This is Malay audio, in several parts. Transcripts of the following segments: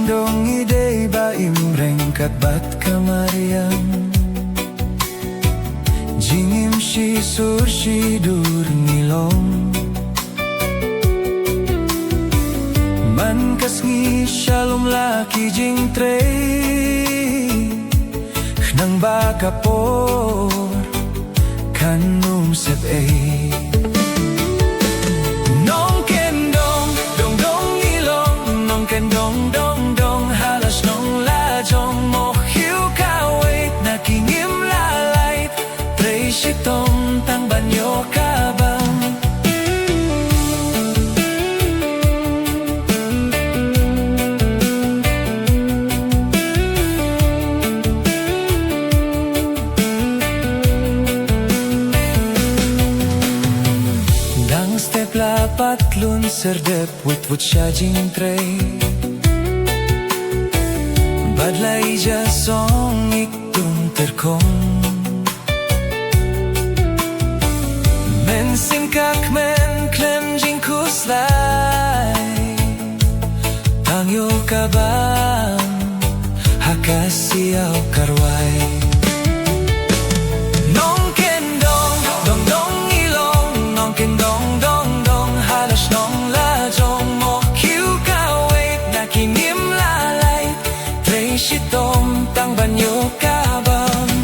kyndong ide ba imrengkat bat kamarian jingim shisur shidur nilong man kasngi shalom laki jing trei nang bakapor kanum sep nong kyndong dong dong ilong nong kyndong dong dong halas nong la jong mo hiu ka wait na kingim lalait trei shitong tang banyo kabang patlun serdep wut siya jing trei badlay ja song iktung terkong men singkak men klem jing kuslay tangyo kabang hakasiyaw karway nong kyndong dong dong ilong nong kyndong nong la jong mo kiu ka wait na kinim lalay trei shitong tang banyo kabang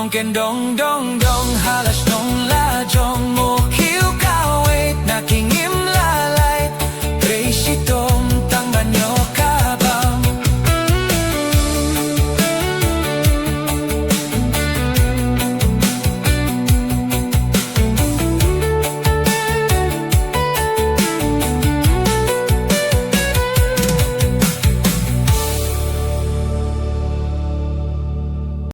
nong kyndong dong dong halas